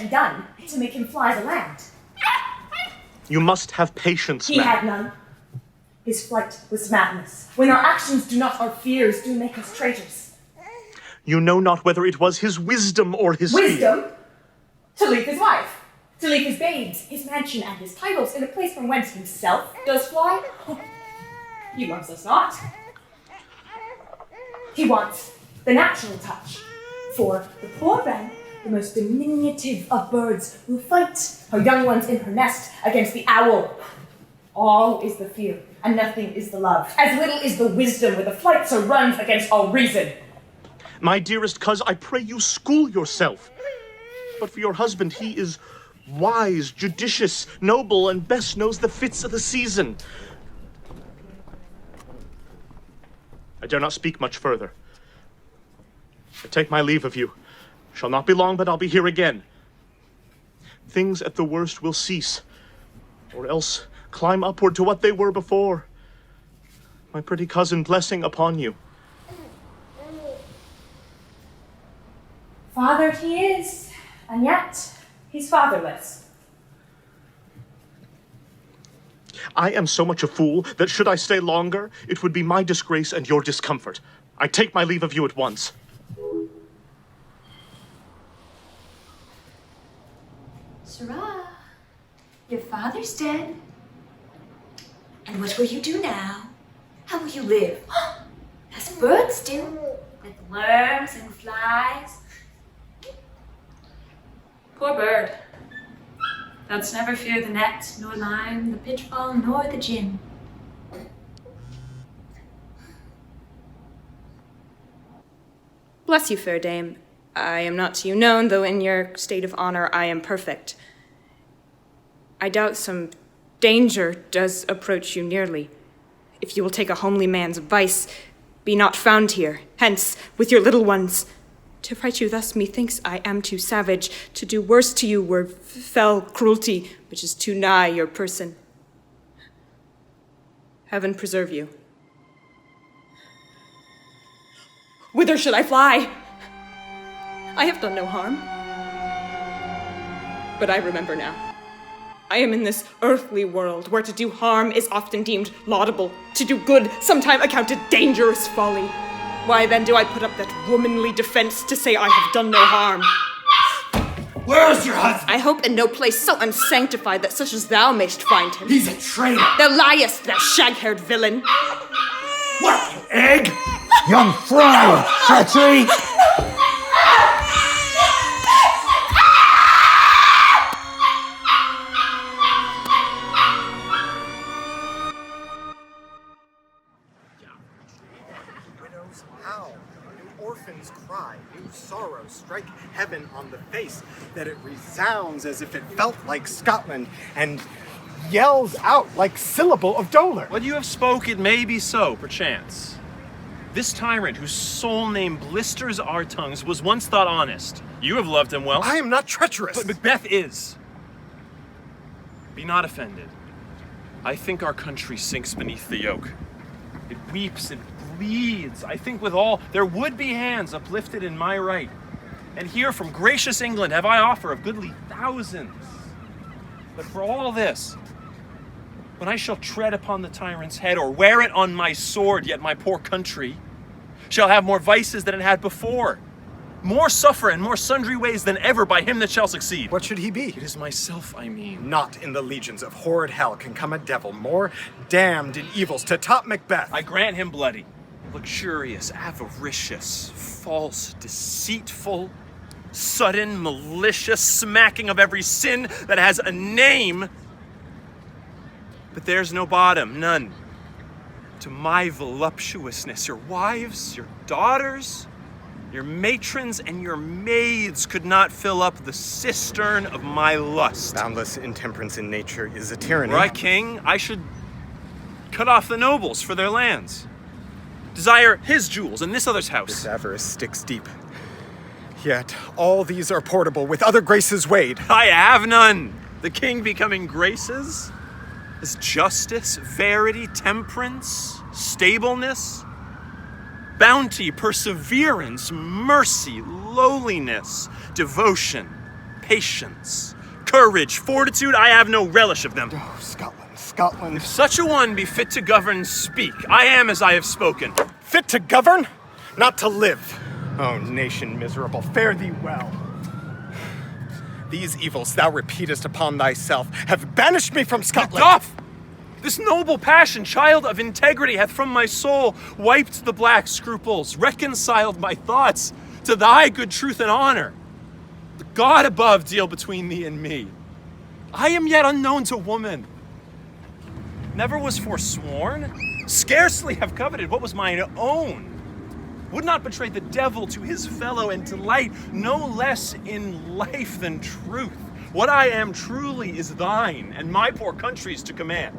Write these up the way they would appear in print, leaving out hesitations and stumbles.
he done to make him fly the land? You must have patience, He had none. His flight was madness. When our actions do not, our fears do make us traitors. You know not whether it was his wisdom or his wisdom? To leave his wife, to leave his babes, his mansion and his titles in a place from whence himself does fly? He loves us not. He wants the natural touch. For the poor wren, the most diminutive of birds, will fight her young ones in her nest against the owl. All is the fear, and nothing is the love. As little is the wisdom where the flight so runs against all reason. My dearest coz, I pray you school yourself. But for your husband, he is wise, judicious, noble, and best knows the fits of the season. I dare not speak much further. I take my leave of you. Shall not be long, but I'll be here again. Things at the worst will cease, or else climb upward to what they were before. My pretty cousin, blessing upon you. Father he is, and yet he's fatherless. I am so much a fool that should I stay longer, it would be my disgrace and your discomfort. I take my leave of you at once. Sarah, your father's dead. And what will you do now? How will you live? As birds do, with worms and flies. Poor bird. Thou'dst never fear the net, nor line, the pitfall, nor the gin. Bless you, fair dame. I am not to you known, though in your state of honor I am perfect. I doubt some danger does approach you nearly. If you will take a homely man's advice, be not found here, hence, with your little ones. To fright you thus, methinks I am too savage. To do worse to you were fell cruelty, which is too nigh your person. Heaven preserve you. Whither should I fly? I have done no harm. But I remember now. I am in this earthly world where to do harm is often deemed laudable, to do good sometime accounted dangerous folly. Why then do I put up that womanly defense to say I have done no harm? Where is your husband? I hope in no place so unsanctified that such as thou mayst find him. He's a traitor. Thou liest, thou shag-haired villain. What, you egg? Young fry of treachery! Widows howl, new orphans cry, new sorrows strike heaven on the face, that it resounds as if it felt like Scotland, and yells out like syllable of dolor. What you have spoke, it may be so, perchance. This tyrant, whose sole name blisters our tongues, was once thought honest. You have loved him well. I am not treacherous. But Macbeth is. Be not offended. I think our country sinks beneath the yoke. It weeps, it bleeds. I think withal there would be hands uplifted in my right. And here from gracious England have I offer of goodly thousands. But for all this, when I shall tread upon the tyrant's head or wear it on my sword, yet my poor country shall have more vices than it had before, more suffer in more sundry ways than ever by him that shall succeed. What should he be? It is myself, I mean. Not in the legions of horrid hell can come a devil more damned in evils to top Macbeth. I grant him bloody, luxurious, avaricious, false, deceitful, sudden, malicious, smacking of every sin that has a name. But there's no bottom, none, to my voluptuousness. Your wives, your daughters, your matrons, and your maids could not fill up the cistern of my lust. Boundless intemperance in nature is a tyranny. Were I king, I should cut off the nobles for their lands, desire his jewels in this other's house. This avarice sticks deep. Yet all these are portable with other graces weighed. I have none. The king becoming graces is justice, verity, temperance, stableness, bounty, perseverance, mercy, lowliness, devotion, patience, courage, fortitude, I have no relish of them. Oh, Scotland. If such a one be fit to govern, speak. I am as I have spoken. Fit to govern, not to live. Oh, nation miserable, fare thee well. These evils thou repeatest upon thyself have banished me from Scotland. Doff! This noble passion, child of integrity, hath from my soul wiped the black scruples, reconciled my thoughts to thy good truth and honor. The God above deal between thee and me. I am yet unknown to woman. Never was forsworn, scarcely have coveted what was mine own. Would not betray the devil to his fellow and delight no less in life than truth. What I am truly is thine, and my poor country's to command.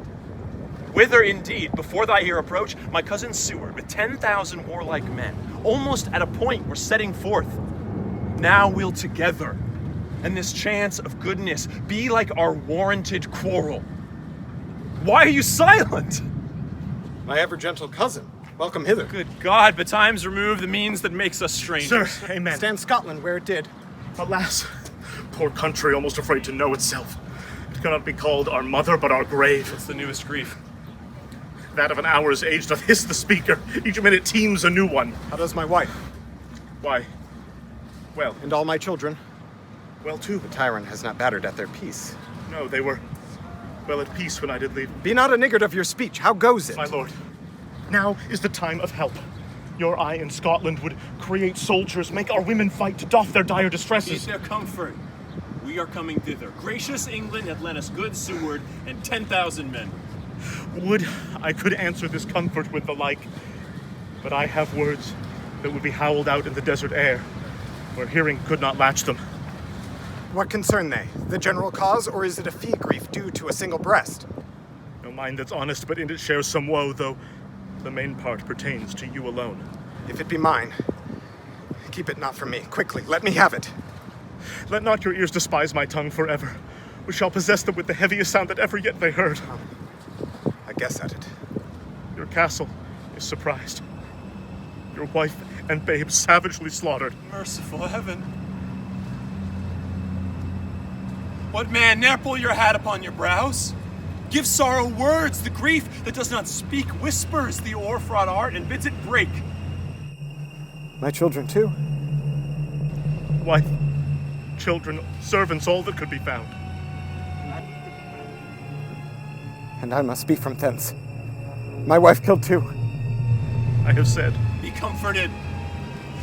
Whither indeed, before thy ear approach, my cousin Seward, with 10,000 warlike men, almost at a point were setting forth. Now we'll together, and this chance of goodness be like our warranted quarrel. Why are you silent? My ever-gentle cousin, welcome hither. Good God, betimes remove the means that makes us strangers. Sir, amen. Stand Scotland where it did. Alas, poor country, almost afraid to know itself. It cannot be called our mother, but our grave. What's the newest grief? That of an hour's age doth hiss the speaker. Each minute teems a new one. How does my wife Why? Well, and all my children? well too. The tyrant has not battered at their peace. No, they were well at peace when I did leave. Be not a niggard of your speech. How goes it? My lord, now is the time of help. Your eye in Scotland would create soldiers, make our women fight to doff their dire Keep distresses. their comfort. We are coming thither. Gracious England hath lent us good Seward and 10,000 men. Would I could answer this comfort with the like, but I have words that would be howled out in the desert air, where hearing could not latch them. What concern they? The general cause, or is it a fee grief due to a single breast? No mind that's honest, but in it shares some woe, though the main part pertains to you alone. If it be mine, keep it not from me. Quickly, let me have it. Let not your ears despise my tongue forever. We shall possess them with the heaviest sound that ever yet they heard. I guess at it. Your castle is surprised. Your wife and babe savagely slaughtered. Merciful heaven. What man, ne'er pull your hat upon your brows? Give sorrow words, the grief that does not speak whispers the o'er-fraught art and bids it break. My children too. Wife, children, servants, all that could be found. And I must be from thence. My wife killed too. I have said. Be comforted.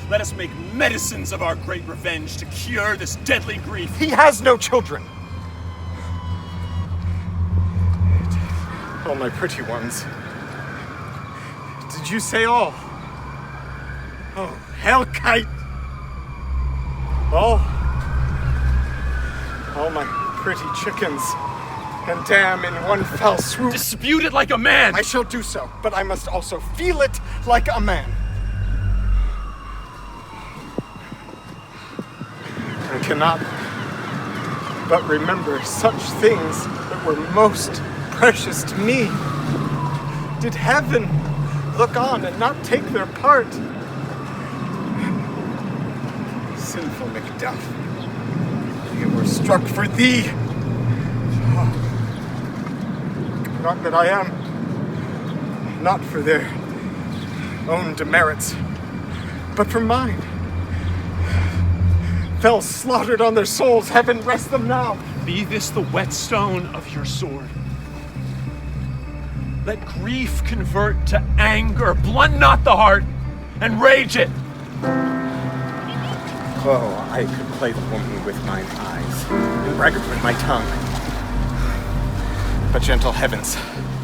Let us make medicines of our great revenge to cure this deadly grief. He has no children. Oh, my pretty ones. Did you say all? Oh, hellkite! All my pretty chickens. And damn in one fell swoop. Dispute it like a man! I shall do so, but I must also feel it like a man. I cannot but remember such things that were most precious to me. Did heaven look on and not take their part? Sinful Macbeth, they were struck for thee. Not that I am, not for their own demerits, but for mine. Fell slaughtered on their souls, heaven rest them now. Be this the whetstone of your sword. Let grief convert to anger, blunt not the heart, and rage it. Oh, I could play the woman with mine eyes, and braggart with my tongue. But gentle heavens,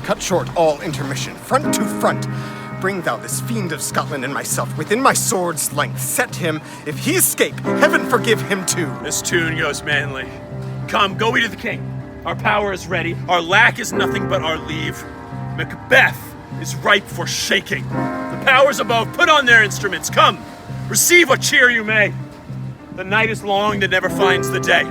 cut short all intermission, front to front. Bring thou this fiend of Scotland and myself within my sword's length. Set him, if he escape, heaven forgive him too. This tune goes manly. Come, go we to the king. Our power is ready. Our lack is nothing but our leave. Macbeth is ripe for shaking. The powers above put on their instruments. Come, receive what cheer you may. The night is long that never finds the day.